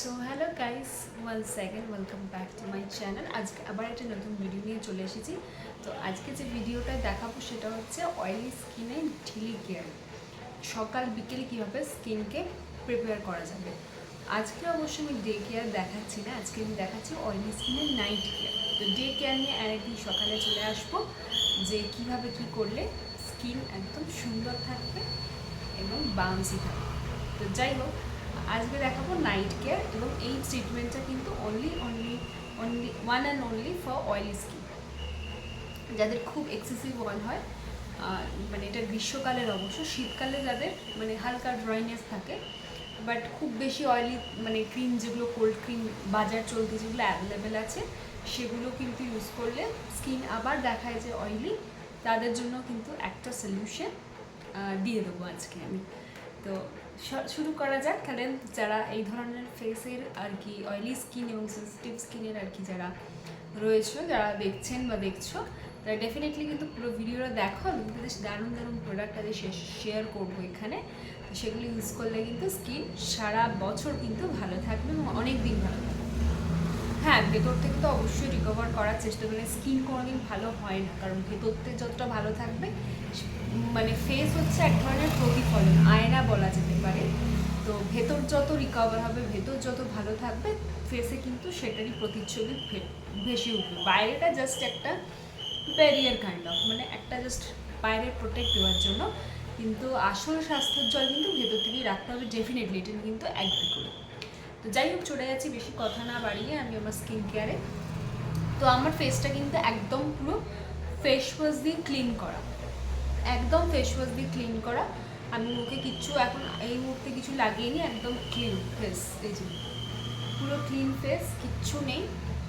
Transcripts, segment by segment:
So hello guys, one second welcome back to my channel. আজকে আবার একটা নতুন ভিডিও নিয়ে চলে এসেছি। তো আজকে যে ভিডিওটা দেখাবো সেটা হচ্ছে অয়েলি স্কিনে ঢিলি কেয়ার, সকাল বিকেল কীভাবে স্কিনকে প্রিপেয়ার করা যাবে। আজকে অবশ্যই আমি ডে কেয়ার দেখাচ্ছি না, আজকে আমি দেখাচ্ছি অয়েলি স্কিনের নাইট কেয়ার। তো ডে কেয়ার নিয়ে আরেকদিন সকালে চলে আসবো যে কীভাবে কী করলে স্কিন একদম সুন্দর থাকবে এবং বাউন্সি থাকবে। তো যাই হোক, আজকে দেখাবো নাইট কেয়ার, এবং এই ট্রিটমেন্টটা কিন্তু only one and only for oily skin, যাদের খুব এক্সেসিভ অয়েল হয়। মানে এটা গ্রীষ্মকালের অবশ্য, শীতকালে যাদের মানে হালকা ড্রাইনেস থাকে বাট খুব বেশি অয়েলি, মানে ক্রিম যেগুলো কোল্ড ক্রিম বাজার চলতে যেগুলো অ্যাভেলেবেল আছে সেগুলো কিন্তু ইউজ করলে স্কিন আবার দেখায় যে অয়েলি, তাদের জন্য কিন্তু একটা সলিউশন দিয়ে দেবো আজকে আমি। তো শুরু করা যাক। তাহলে যারা এই ধরনের ফেসের আর কি অয়েলি স্কিন এবং সেন্সিটিভ স্কিনের আর কি যারা রয়েছে, যারা দেখছেন বা দেখছো, তারা ডেফিনেটলি কিন্তু পুরো ভিডিওটা দেখো। আমি কিন্তু দারুণ দারুণ প্রোডাক্ট আজ শেয়ার করবো এখানে। তো সেগুলো ইউজ করলে কিন্তু স্কিন সারা বছর কিন্তু ভালো থাকবে এবং অনেক দিন ভালো থাকবে। হ্যাঁ, ভেতর থেকে তো অবশ্যই রিকভার করার চেষ্টা করলে স্কিন কোনোদিন ভালো হয় না, কারণ ভেতর থেকে যতটা ভালো থাকবে, মানে ফেস হচ্ছে এক ধরনের প্রতিফলন, আয়না বলা যেতে পারে। তো ভেতর যত রিকভার হবে, ভেতর যত ভালো থাকবে, ফেসে কিন্তু সেটারই প্রতিচ্ছবি ভেসে উঠবে। বাইরেটা জাস্ট একটা ব্যারিয়ার কাইন্ড অফ, মানে একটা জাস্ট বাইরে প্রোটেক্ট দেওয়ার জন্য, কিন্তু আসল স্বাস্থ্যের জল কিন্তু ভেতর থেকেই রাখতে হবে ডেফিনেটলি, এটা কিন্তু অ্যাগ্রি করে। তো যাই হোক, চলে যাচ্ছি বেশি কথা না বাড়িয়ে আমি আমার স্কিন কেয়ারে। তো আমার ফেসটা কিন্তু একদম পুরো ফেস ওয়াশ দিয়ে ক্লিন করা, একদম ফেস ওয়াশ দিয়ে ক্লিন করা। আমি মুখে কিচ্ছু এখন এই মুহূর্তে কিছু লাগিয়ে একদম ক্লিন ফেস, এই যে পুরো ক্লিন ফেস, কিচ্ছু নেই।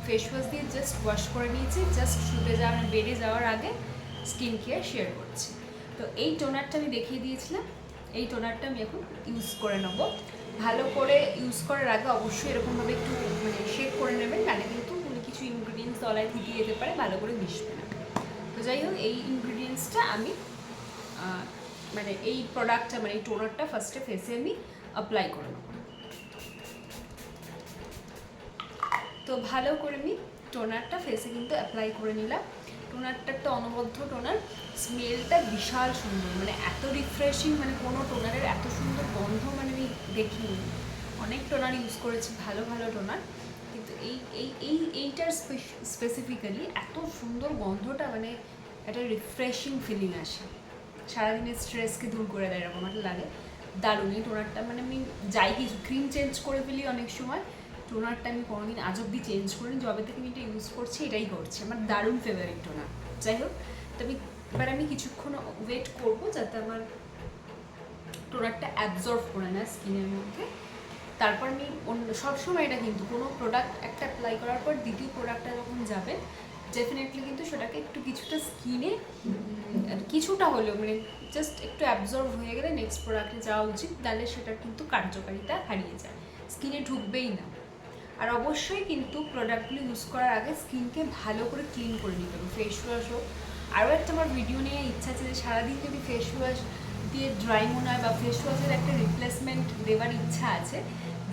ফেস ওয়াশ দিয়ে জাস্ট ওয়াশ করে নিয়েছি, জাস্ট শুতে যাওয়ার বেডে যাওয়ার আগে স্কিন কেয়ার শেয়ার করছি। তো এই টোনারটা আমি দেখিয়ে দিয়েছিলাম, এই টোনারটা আমি এখন ইউজ করে নেবো। ভালো করে ইউজ করার আগে অবশ্যই এরকমভাবে একটু মানে শেক করে নেবেন, তাহলে কিন্তু কোনো কিছু ইনগ্রিডিয়েন্টস তলায় থেকে যেতে পারে, ভালো করে মিশবে না। তো যাই হোক, এই ইনগ্রিডিয়েন্টসটা আমি মানে এই প্রোডাক্টটা মানে এই টোনারটা ফার্স্টে ফেসে আমি অ্যাপ্লাই করে নেব। তো ভালো করে আমি টোনারটা ফেসে কিন্তু অ্যাপ্লাই করে নিলাম। টোনারটা একটা অনবদ্য টোনার, স্মেলটা বিশাল সুন্দর, মানে এত রিফ্রেশিং, মানে কোনো টোনারের এত সুন্দর গন্ধ মানে আমি দেখিনি। অনেক টোনার ইউজ করেছি, ভালো ভালো টোনার, কিন্তু এইটার স্পেসিফিক্যালি এত সুন্দর গন্ধটা, মানে একটা রিফ্রেশিং ফিলিং আসে, সারাদিনের স্ট্রেসকে দূর করে দেয় এরকম একটা লাগে। দারুণ এই টোনারটা, মানে আমি যাই কিছু ক্রিম চেঞ্জ করে ফেলি অনেক সময়, টোনারটা আমি কোনোদিন আজ অব্দি চেঞ্জ করিনি। যবে থেকে আমি এটা ইউজ করছি এটাই করছি, আমার দারুণ ফেভারিট টোনার। যাই হোক, তবে এবার আমি কিছুক্ষণ ওয়েট করবো যাতে আমার টোনারটা অ্যাবজর্ব করে নেয় স্কিনের মধ্যে। তারপর আমি সবসময় এটা কিন্তু কোনো প্রোডাক্ট একটা অ্যাপ্লাই করার পর দ্বিতীয় প্রোডাক্টটা যখন যাবে, ডেফিনেটলি কিন্তু সেটাকে একটু কিছুটা স্কিনে কিছুটা হলেও মানে জাস্ট একটু অ্যাবজর্ব হয়ে গেলে নেক্সট প্রোডাক্টে যাওয়া উচিত, তাহলে সেটার কিন্তু কার্যকারিতা হারিয়ে যায়, স্কিনে ঢুকবেই না। আর অবশ্যই কিন্তু প্রোডাক্টগুলো ইউজ করার আগে স্কিনকে ভালো করে ক্লিন করে নিতে হবে, ফেস ওয়াশ হোক। আরও একটা আমার ভিডিও নিয়ে ইচ্ছা আছে যে সারাদিন যদি ফেস ওয়াশ দিয়ে ড্রাই মনে হয়, বা ফেস ওয়াশের একটা রিপ্লেসমেন্ট দেওয়ার ইচ্ছা আছে,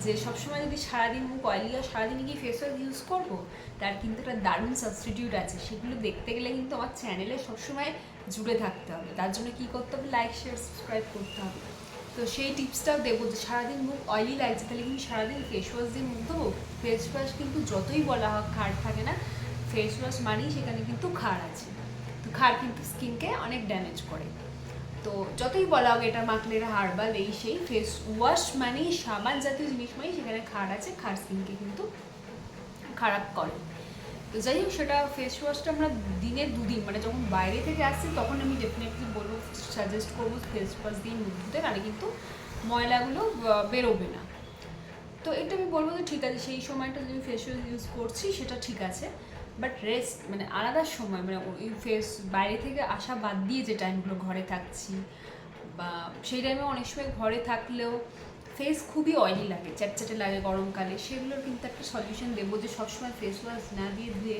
যে সবসময় যদি সারাদিন মুখ অয়েলি আর সারাদিন কি ফেস ওয়াশ ইউজ করবো, তার কিন্তু একটা দারুণ সাবস্টিটিউট আছে। সেগুলো দেখতে গেলে কিন্তু আমার চ্যানেলে সবসময় জুড়ে থাকতে হবে। তার জন্য কী করতে হবে, লাইক শেয়ার সাবস্ক্রাইব করতে হবে। তো সেই টিপসটাও দেবো যে সারাদিন মুখ অয়েলি লাগছে, তাহলে কিন্তু সারাদিন ফেস ওয়াশ দিয়ে মুখ দেবো। ফেস ওয়াশ কিন্তু যতই বলা হোক খার থাকে না, ফেস ওয়াশ মানেই সেখানে কিন্তু খার আছে। তো খার কিন্তু স্কিনকে অনেক ড্যামেজ করে। তো যতই বলা হোক এটা মাখলে এটা হার্বাল এই সেই, ফেস ওয়াশ মানেই সাবান জাতীয় জিনিস মানেই সেখানে খার আছে, খার স্কিনকে কিন্তু খারাপ করে। তো যাই হোক, সেটা ফেস ওয়াশটা আমরা দিনে দুদিন, মানে যখন বাইরে থেকে আসছি তখন আমি ডেফিনেটলি বলবো, সাজেস্ট করবো ফেস ওয়াশ দিয়ে মুখ ধুতে, তাহলে কিন্তু ময়লাগুলো বেরোবে না। তো এটা আমি বলবো যে ঠিক আছে, সেই সময়টা যদি ফেস ওয়াশ ইউজ করছি সেটা ঠিক আছে, বাট রেস্ট মানে আলাদা সময়, মানে ওই ফেস বাইরে থেকে আসা বাদ দিয়ে যে টাইমগুলো ঘরে থাকছি, বা সেই টাইমে অনেক সময় ঘরে থাকলেও ফেস খুবই অয়েলি লাগে, চ্যাটচ্যাটে লাগে গরমকালে, সেগুলোর কিন্তু একটা সলিউশন দেবো, যে সবসময় ফেস ওয়াশ না দিয়ে ধুয়ে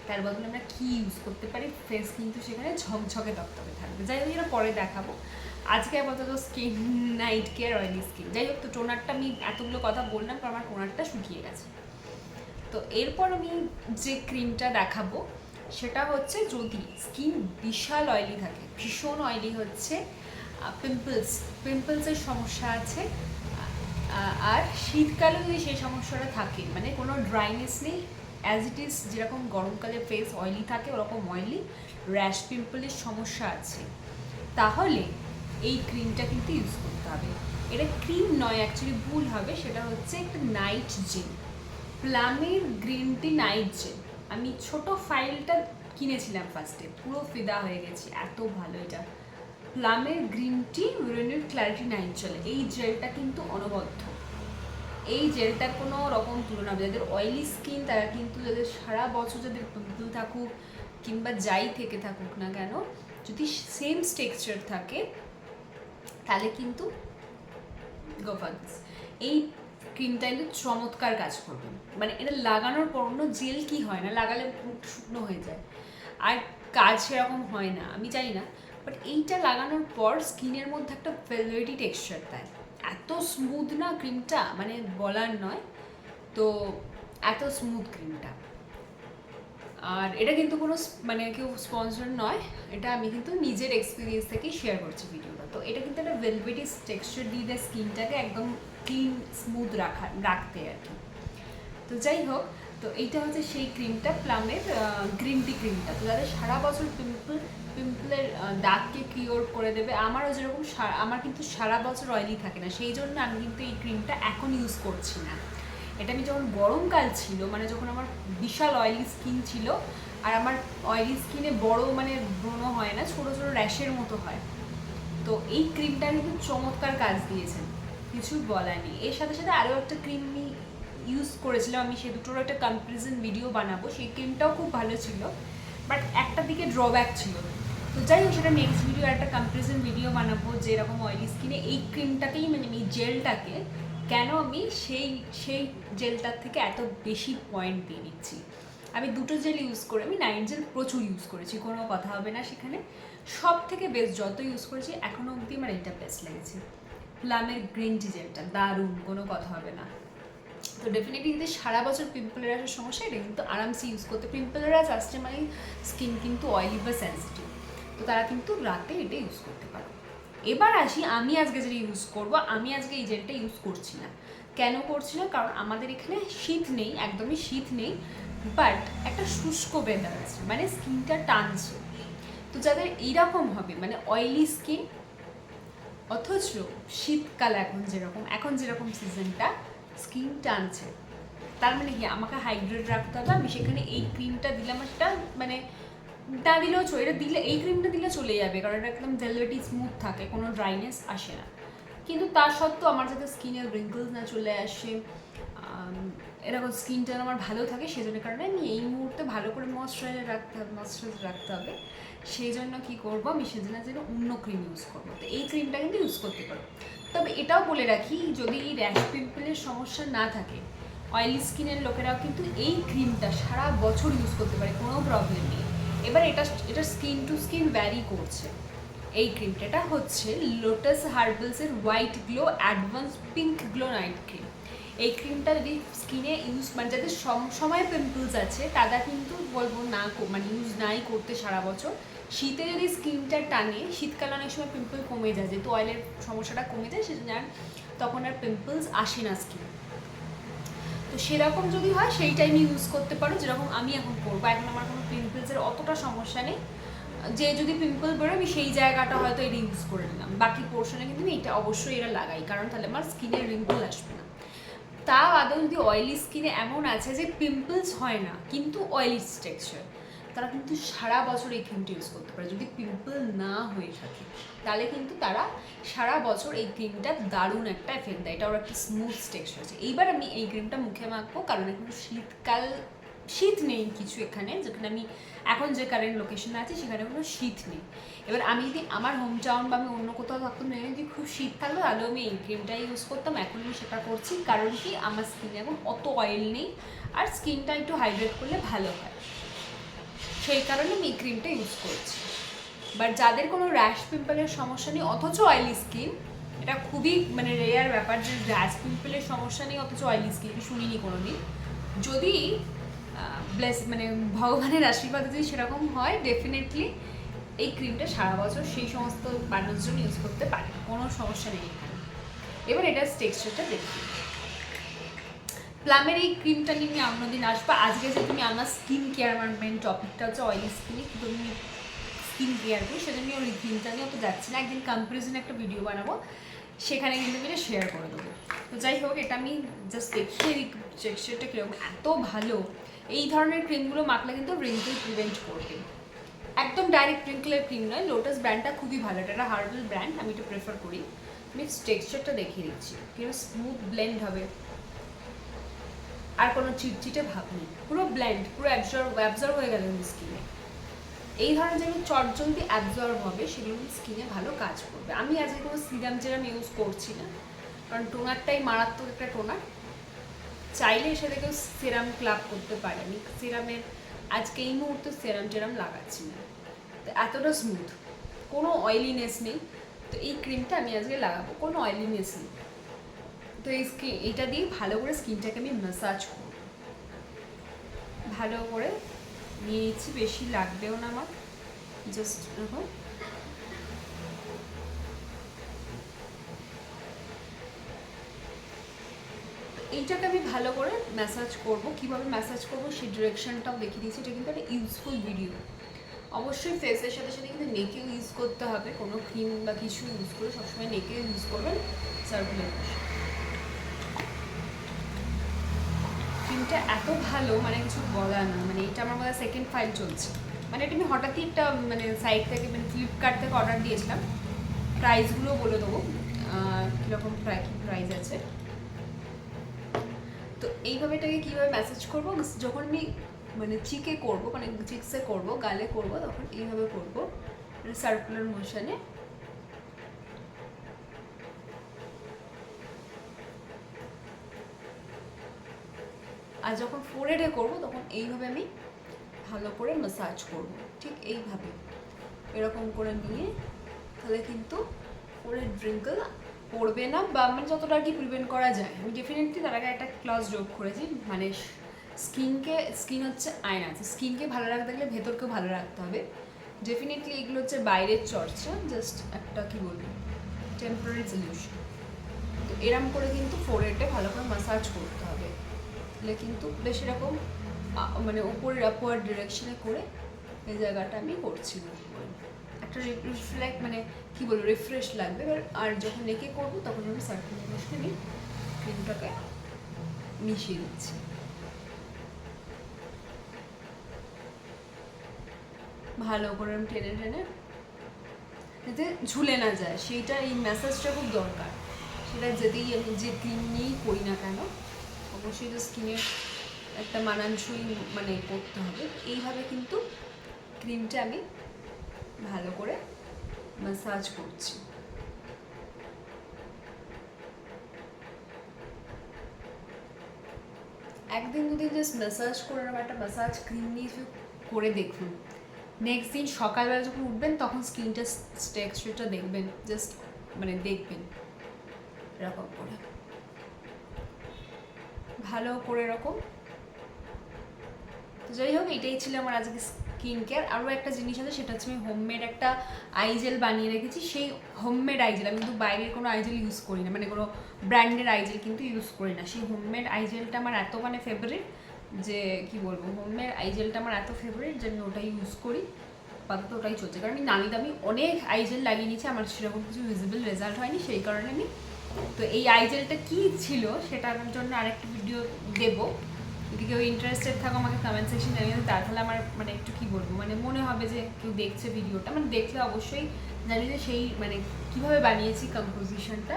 তার বদলে আমরা কী ইউজ করতে পারি, ফেস কিন্তু সেখানে ঝকঝকে তকতকে থাকবে। যাই হোক, এটা পরে দেখাবো। আজকে আপাতত skin night care oily skin. যাই হোক, তো টোনারটা আমি এতগুলো কথা বললাম কারণ আমার টোনারটা শুকিয়ে গেছে। তো এরপর আমি যে ক্রিমটা দেখাবো সেটা হচ্ছে যদি স্কিন বিশাল অয়েলি থাকে, ভীষণ অয়েলি হচ্ছে, পিম্পলসের সমস্যা আছে, আর শীতকালে যদি সেই সমস্যাটা থাকে, মানে কোনো ড্রাইনেস নেই, অ্যাজ ইট ইজ যেরকম গরমকালে ফেস অয়েলি থাকে ওরকম অয়েলি, র্যাশ পিম্পলের সমস্যা আছে, তাহলে এই ক্রিমটা কিন্তু ইউজ করতে হবে। এটা ক্রিম নয়, অ্যাকচুয়ালি ভুল হবে, সেটা হচ্ছে একটা নাইট জেল, প্লামের গ্রিন টি নাইট জেল। আমি ছোট ফাইলটা কিনেছিলাম ফার্স্টে, পুরো ফিদা হয়ে গেছি, এত ভালো এটা। প্লামের green tea renewed clarity night gel, এই জেলটা কিন্তু অনবদ্য। এই জেলটার কোনো রকম তুলনা হবে। যাদের অয়েলি স্কিন তারা কিন্তু, যাদের সারা বছর যাদের পিম্পল থাকুক কিংবা যাই থেকে থাকুক না কেন, যদি সেম টেক্সচার থাকে তাহলে কিন্তু গো ফর দিস। এই ক্রিমটা কিন্তু চমৎকার কাজ করবে। মানে এটা লাগানোর পর, অন্য জেল কি হয় না, লাগালে মুখ শুকনো হয়ে যায় আর কাজ সেরকম হয় না, আমি জানি না, বাট এইটা লাগানোর পর স্কিনের মধ্যে একটা ভেলভেটি টেক্সচার দেয়, এত স্মুথ না ক্রিমটা, মানে বলার নয়। তো এত স্মুথ ক্রিমটা। আর এটা কিন্তু কোনো মানে কেউ স্পন্সর নয়, এটা আমি কিন্তু নিজের এক্সপিরিয়েন্স থেকেই শেয়ার করছি ভিডিওটা। তো এটা কিন্তু একটা ভেলভেটি টেক্সচার দিয়ে দেয় স্কিনটাকে একদম ক্লিন স্মুথ রাখতে আর কি। তো যাই হোক, তো এইটা হচ্ছে সেই ক্রিমটা, প্লামের গ্রিন টি ক্রিমটা। তো যাদের সারা বছর পিম্পলের দাগকে কিওর করে দেবে, আমারও যেরকম আমার কিন্তু সারা বছর অয়েলি থাকে না, সেই জন্য আমি কিন্তু এই ক্রিমটা এখন ইউজ করছি না। এটা আমি যখন গরমকাল ছিল, মানে যখন আমার বিশাল অয়েলি স্কিন ছিল, আর আমার অয়েলি স্কিনে বড় মানে ব্রণ হয় না, ছোটো ছোটো র্যাশের মতো হয়, তো এই ক্রিমটা কিন্তু চমৎকার কাজ দিয়েছে, কিছু বলার নেই। এর সাথে সাথে আরও একটা ক্রিম আমি ইউজ করেছিলাম, আমি সে দুটোর একটা কম্পারিজন ভিডিও বানাবো, সেই ক্রিমটাও খুব ভালো ছিল, বাট একটা দিকে ড্রব্যাক ছিল। তো যাই হোক, সেটা নেক্সট ভিডিও একটা কম্পারিজন ভিডিও বানাবো, যে এরকম অয়েলি স্কিনে এই ক্রিমটাকেই, মানে এই জেলটাকে কেন আমি সেই জেলটার থেকে এত বেশি পয়েন্ট দিয়ে নিচ্ছি। আমি দুটো জেল ইউজ করে, আমি নাইট জেল প্রচুর ইউজ করেছি, কোনো কথা হবে না সেখানে। সব থেকে বেস্ট যত ইউজ করেছি এখনও অবধি আমার এটা বেস্ট লেগেছে, প্লামের গ্রিন টি জেলটা দারুণ, কোনো কথা হবে না। তো ডেফিনেটলি যদি সারা বছর পিম্পলের আসার সমস্যা, এটা কিন্তু আরামসে ইউজ করতে, পিম্পলের আসছে মানে স্কিন কিন্তু অয়েলি বা সেন্সিটিভ, তো তারা কিন্তু রাতে এটা ইউজ করতে পারো। এবার আসি, আমি আজকে যেটা ইউজ করবো, আমি আজকে এই জেলটা ইউজ করছি না। কেন করছি না? কারণ আমাদের এখানে শীত নেই, একদমই শীত নেই, বাট একটা শুষ্ক ওয়েদার আছে, মানে স্কিনটা টানছে। তো যাদের এইরকম হবে, মানে অয়েলি স্কিন, অথচ শীতকাল এখন যেরকম সিজনটা, স্কিন টানছে, তার মানে কি আমাকে হাইড্রেট রাখতে হবে, আমি সেখানে এই ক্রিমটা দিলাম, একটা মানে তা দিলেও এটা দিলে, এই ক্রিমটা দিলে চলে যাবে, কারণ এটা একদম ভেলভেটি স্মুথ থাকে, কোনো ড্রাইনেস আসে না। কিন্তু তার সত্ত্বেও আমার যাতে স্কিনের রিঙ্কলস না চলে আসে, এরকম স্কিনটা আমার ভালো থাকে, সেজন্য কারণে আমি এই মুহূর্তে ভালো করে ময়শ্চারাইজার রাখতে হবে, সেই জন্য কী করবো, আমি সেজন্য যেন অন্য ক্রিম ইউজ করবো। তো এই ক্রিমটা কিন্তু ইউজ করতে পারো। তবে এটাও বলে রাখি, যদি এই র্যাশ পিম্পলের সমস্যা না থাকে, অয়েলি স্কিনের লোকেরাও কিন্তু এই ক্রিমটা সারা বছর ইউজ করতে পারে, কোনো প্রবলেম নেই। এবার এটা স্কিন টু স্কিন ভ্যারি করছে। এই ক্রিমটা, এটা হচ্ছে লোটাস হার্বালসের white glow advance pink glow night cream. এই ক্রিমটা যদি স্কিনে ইউজ, মানে যাদের সময় পিম্পলস আছে তারা কিন্তু বলবো না, মানে ইউজ নাই করতে সারা বছর। শীতে যদি স্কিনটা টানে, শীতকালে অনেক সময় পিম্পল কমে যায়, যেহেতু অয়েলের সমস্যাটা কমে যায়, সেজন্য তখন আর পিম্পলস আসে না স্কিনে। তো সেরকম যদি হয় সেই টাইমে ইউজ করতে পারো, যেরকম আমি এখন করবো। এখন আমার কোনো পিম্পলসের অতটা সমস্যা নেই, যে যদি পিম্পল বেরোয় আমি সেই জায়গাটা হয়তো এটা ইউজ করে নিলাম, বাকি পোর্শনে কিন্তু আমি এটা অবশ্যই এটা লাগাই, কারণ তাহলে আমার স্কিনের রিঙ্কল আসবে না। তা আদৌ যদি অয়েলি স্কিনে এমন আছে যে পিম্পলস হয় না কিন্তু অয়েলি টেক্সচার, তারা কিন্তু সারা বছর এই ক্রিমটা ইউজ করতে পারে। যদি পিম্পল না হয়ে থাকে তাহলে কিন্তু তারা সারা বছর এই ক্রিমটা দারুণ একটা এফেক্ট দেয়, এটা ওর একটা স্মুথ টেক্সচার আছে। এইবার আমি এই ক্রিমটা মুখে মাখবো, কারণ এখন শীত নেই কিছু এখানে, যেখানে আমি এখন যে কারেন্ট লোকেশনে আছি সেখানে কোনো শীত নেই। এবার আমি যদি আমার হোম টাউন বা আমি অন্য কোথাও থাকতাম, যদি খুব শীত থাকতো তাহলেও আমি এই ক্রিমটাই ইউজ করতাম। এখন আমি সেটা করছি, কারণ কি আমার স্কিনে এখন অত অয়েল নেই, আর স্কিনটা একটু হাইড্রেট করলে ভালো হয়। সেই কারণে আমি এই ক্রিমটা ইউজ করছি। বাট যাদের কোনো র্যাশ পিম্পলের সমস্যা নেই অথচ অয়েলি স্কিন, এটা খুবই মানে রেয়ার ব্যাপার যে র্যাশ পিম্পলের সমস্যা নেই অথচ অয়েলি স্কিন, শুনিনি কোনো দিন। যদি মানে ভগবানের আশীর্বাদ যদি সেরকম হয়, ডেফিনেটলি এই ক্রিমটা সারা বছর সেই সমস্ত মানুষজন ইউজ করতে পারে, কোনো সমস্যা নেই এখানে। এবার এটার টেক্সচারটা দেখি। প্লামের এই ক্রিমটা নিয়ে আমি অন্যদিন আসবো। আজকে যে তুমি আমার স্কিন কেয়ার, আমার মেন টপিকটা হচ্ছে অয়েলি স্কিনে কি তুমি স্কিন কেয়ার করি, সেজন্য ওই ক্রিমটা নিয়ে অত যাচ্ছি না। একদিন কম্পারিজনে একটা ভিডিও বানাবো, সেখানে কিন্তু আমি শেয়ার করে দেবো। তো যাই হোক, এটা আমি জাস্ট দেখিয়ে দিই টেক্সচারটা কীরকম, এত ভালো। এই ধরনের ক্রিমগুলো মাখলে কিন্তু রিঙ্কেল প্রিভেন্ট করবে। একদম ডাইরেক্ট রিঙ্কেলের ক্রিম নয়, লোটাস ব্র্যান্ডটা খুবই ভালো, এটা একটা হার্বাল ব্র্যান্ড, আমি এটা প্রেফার করি। আমি টেক্সচারটা দেখিয়ে দিচ্ছি, কিরকম স্মুথ ব্লেন্ড হবে, আর কোনো চিটচিটে ভাব নেই, পুরো ব্লেন্ড, পুরো অ্যাবজর্ব হয়ে গেল স্কিনে। এই ধরনের যেগুলো চটজলদি অ্যাবজর্ব হবে সেগুলো স্কিনে ভালো কাজ করবে। আমি আজকে কোনো সিরাম জেরাম ইউজ করছি না, কারণ টোনারটাই মারাত্মক একটা টোনার, চাইলে এসে কেউ সিরাম ক্লাব করতে পারে। আমি সিরামের আজকে এই মুহূর্তে সিরাম টেরাম লাগাচ্ছি না, তো এতটা স্মুথ, কোনো অয়েলিনেস নেই। তো এই ক্রিমটা আমি আজকে লাগাবো, কোনো অয়েলিনেস নেই। তো এইটা দিয়ে ভালো করে স্কিনটাকে আমি ম্যাসাজ করব, ভালো করে নিয়ে নিচ্ছি, বেশি লাগবেও না আমার, জাস্ট দেখো। এইটাকে আমি ভালো করে ম্যাসাজ করব, কিভাবে ম্যাসাজ করব সেই ডিরেকশনটাও দেখিয়ে দিয়েছি। এটা কিন্তু একটা ইউজফুল ভিডিও। অবশ্যই ফেসের সাথে সাথে কিন্তু নেকেও ইউজ করতে হবে, কোনো ক্রিম বা কিছু ইউজ করে সবসময় নেকেও ইউজ করবেন। সার্কুলার ক্রিমটা এত ভালো, মানে কিছু বলার না। মানে এটা আমার মধ্যে সেকেন্ড ফাইল চলছে। মানে এটা আমি হঠাৎই একটা মানে সাইট থেকে, মানে ফ্লিপকার্ট থেকে অর্ডার দিয়েছিলাম। প্রাইসগুলো বলে দেবো কীরকম প্রাইস আছে। তো এইভাবে এটাকে কীভাবে ম্যাসেজ করবো, যখন আমি মানে চিকে করবো, মানে চিক্সে করবো, গালে করবো, তখন এইভাবে করবো, মানে সার্কুলার মোশনে। আর যখন ফোরহেডে করবো তখন এইভাবে আমি ভালো করে ম্যাসাজ করব, ঠিক এইভাবে এরকম করে নিয়ে, তাহলে কিন্তু ফোরহেড রিঙ্কেল পড়বে না, বা মানে যতটা আর কি প্রিভেন্ট করা যায়। আমি ডেফিনেটলি তার আগে একটা ক্লাস যোগ করেছি, মানে স্কিন হচ্ছে আয়না, তো স্কিনকে ভালো রাখতে গেলে ভেতরকেও ভালো রাখতে হবে। ডেফিনেটলি এগুলো হচ্ছে বাইরের চর্চা, জাস্ট একটা কি বলবো টেম্পোরারি সলিউশন। তো এরম করে কিন্তু ফোরহেডে ভালো করে ম্যাসাজ করতে হবে, তাহলে কিন্তু বেশ এরকম মানে উপরের আপওয়ার্ড ডিরেকশনে করে এই জায়গাটা আমি করছি, একটা রিফ্লেক্ট মানে কি বলবো রিফ্রেশ লাগবে। আর যখন নেকে করবো তখন আমি সার্কুলার মোশনে আমি ক্রিমটাকে মিশিয়ে দিচ্ছি। ভালো করে আমি টেনে টেনে যাতে ঝুলে না যায়, সেইটা এই ম্যাসাজটা খুব দরকার। সেটা যেতেই আমি যে ক্রিম নিয়েই করি না কেন, অবশ্যই তো স্কিনের একটা মানানসই মানে করতে হবে। এইভাবে কিন্তু ক্রিমটা আমি ভালো করে ম্যাসাজ করছি। একদিন দুদিন জাস্ট ম্যাসাজ করে নেবো, একটা ম্যাসাজ ক্রিম নিয়ে করে দেখুন। নেক্সট দিন সকালবেলা যখন উঠবেন তখন স্কিনটা টেক্সচারটা দেখবেন, জাস্ট মানে দেখবেন এরকম করে ভালো করে এরকম। তো যাই হোক, এটাই ছিল আমার আজকে স্কিন কেয়ার। আরও একটা জিনিস আছে, সেটা হচ্ছে আমি হোমমেড একটা আইজেল বানিয়ে রেখেছি। সেই হোমমেড আইজেল, আমি কিন্তু বাইরের কোনো আইজেল ইউজ করি না, মানে কোনো ব্র্যান্ডের আইজেল কিন্তু ইউজ করি না। সেই হোমমেড আইজেলটা আমার এত মানে ফেভারিট যে কি বলবো, হোমমেড আইজেলটা আমার এত ফেভারিট যে আমি ওটাই ইউজ করি, আপাতত ওটাই চলছে। কারণ আমি নামি দামি অনেক আইজেল লাগিয়ে নিয়েছি, আমার সেরকম কিছু ভিজিবল রেজাল্ট হয়নি, সেই কারণে আমি তো এই আইজেলটা কী ছিল সেটার জন্য আরেকটা ভিডিও দেবো। যদি কেউ ইন্টারেস্টেড থাকো আমাকে কমেন্ট সেকশন জানিয়ে, তাহলে আমার মানে একটু কী বলবো, মানে মনে হবে যে কেউ দেখছে ভিডিওটা, মানে দেখলে অবশ্যই জানি যে সেই মানে কীভাবে বানিয়েছি কম্পোজিশনটা,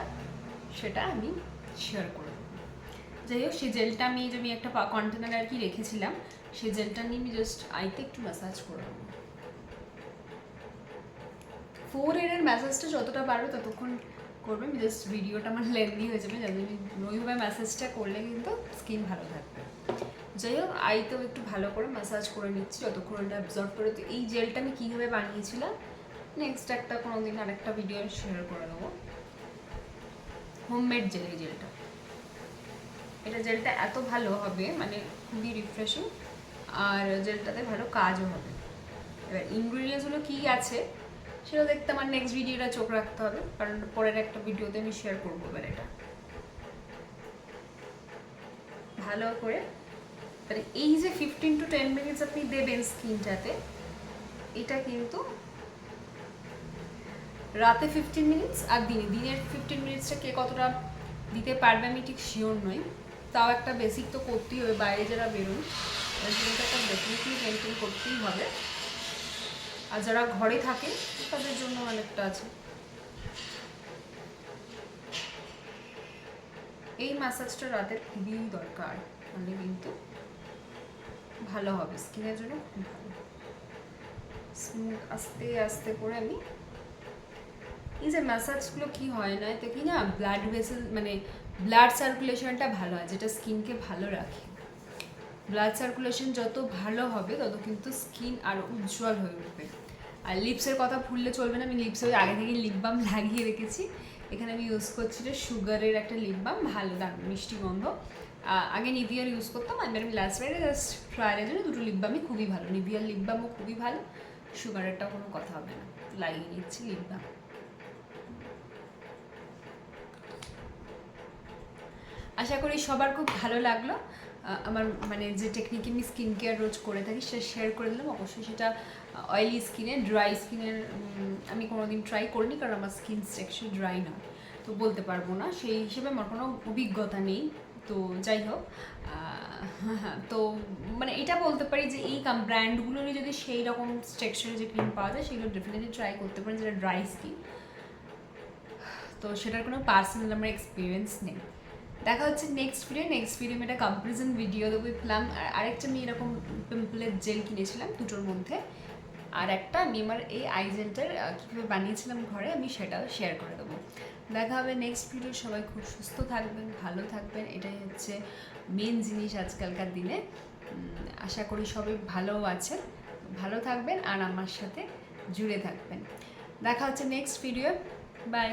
সেটা আমি শেয়ার করে দেবো। যাই হোক, সেই জেলটা আমি একটা কন্টেনারে আর কি রেখেছিলাম, সেই জেলটা নিয়ে আমি জাস্ট আইতে একটু ম্যাসাজ করে দেবো। ফোরহেডের ম্যাসাজটা যতটা পারবে ততক্ষণ করবে। আমি জাস্ট ভিডিওটা আমার লেন্দি হয়ে যাবে, যাতে আমি ওইভাবে ম্যাসাজটা করলে কিন্তু স্কিন ভালো থাকবে। যাই হোক, আইতেও একটু ভালো করে ম্যাসাজ করে নিচ্ছি যতক্ষণ এটা অ্যাবজর্ব করে। তো এই জেলটা আমি কীভাবে বানিয়েছিলাম নেক্সট একটা কোনো দিন আরেকটা ভিডিও শেয়ার করে দেবো। হোমমেড জেল, এই জেলটা, এটা জেলটা এত ভালো হবে, মানে খুবই রিফ্রেশিং, আর জেলটাতে ভালো কাজও হবে। এবার ইনগ্রিডিয়েন্টসগুলো কী আছে সেটা দেখতে আমার নেক্সট ভিডিওটা চোখ রাখতে হবে, কারণ পরের একটা ভিডিওতে আমি শেয়ার করবো। এবার এটা ভালো করে, মানে এই যে 15 to 10 মিনিটস আপনি দেবেন স্কিনটাতে, এটা কিন্তু রাতে 15 মিনিটস আর দিনের 15 মিনিটসটা কে কতটা দিতে পারবে আমি ঠিক শিওর নই। তাও একটা বেসিক তো করতেই হবে, বাইরে যারা বেরোন সেটা একটা ডেফিনেটলি মেনটেন করতেই হবে। আর যারা ঘরে থাকে তাদের জন্য অনেকটা আছে। এই ম্যাসাজটা রাতের খুবই দরকার, মানে কিন্তু ভালো হবে স্কিনের জন্য, খুব ভালো। স্মুথ আস্তে আস্তে করে আমি এই যে ম্যাসাজগুলো কি হয় না, এতে কি না ব্লাড ভেসেল, মানে ব্লাড সার্কুলেশনটা ভালো হয়, যেটা স্কিনকে ভালো রাখে। ব্লাড সার্কুলেশন যত ভালো হবে তত কিন্তু স্কিন আরও উজ্জ্বল হয়ে উঠবে। আর লিপসের কথা ভুললে চলবে না, আমি লিপসে ওই আগে থেকে লিপ বাম লাগিয়ে রেখেছি। এখানে আমি ইউজ করছি যে সুগারের একটা লিপ বাম, ভালো দারুণ মিষ্টি গন্ধ। আগে নিভিয়ার ইউজ করতাম, আমি লাস্ট বাইরে জাস্ট ট্রায়ালের জন্য দুটো লিপ বামই খুবই ভালো, নিভিয়ার লিপ বামও খুবই ভালো, সুগারেরটাও কোনো কথা হবে না। লাগিয়ে নিচ্ছি লিপ বাম। আশা করি সবার খুব ভালো লাগলো। আমার মানে যে টেকনিক আমি স্কিন কেয়ার রোজ করে থাকি সেটা শেয়ার করে দিলাম। অবশ্যই সেটা অয়েলি স্কিনে, ড্রাই স্কিনের আমি কোনোদিন ট্রাই করিনি, কারণ আমার স্কিন টেক্সচার ড্রাই না, তো বলতে পারবো না, সেই হিসেবে আমার কোনো অভিজ্ঞতা নেই। তো যাই হোক, তো মানে এটা বলতে পারি যে এই ব্র্যান্ডগুলোরই যদি সেই রকম টেক্সচারে যে ক্রিম পাওয়া যায় সেগুলো ডেফিনেটলি ট্রাই করতে পারেন, যেটা ড্রাই স্কিন। তো সেটার কোনো পার্সোনাল আমার এক্সপিরিয়েন্স নেই। দেখা হচ্ছে নেক্সট ভিডিও আমি একটা কম্পারিজন ভিডিও দেবো। প্লাম আরেকটা আমি এরকম পিম্পলের জেল কিনেছিলাম দুটোর মধ্যে, আর একটা আমি আমার এই আই জেলটার কীভাবে বানিয়েছিলাম ঘরে, আমি সেটাও শেয়ার করে দেবো। দেখা হবে নেক্সট ভিডিও। সবাই খুব সুস্থ থাকবেন, ভালো থাকবেন, এটাই হচ্ছে মেন জিনিস আজকালকার দিনে। আশা করি সবাই ভালো আছেন, ভালো থাকবেন আর আমার সাথে জুড়ে থাকবেন। দেখা হচ্ছে নেক্সট ভিডিও। বাই।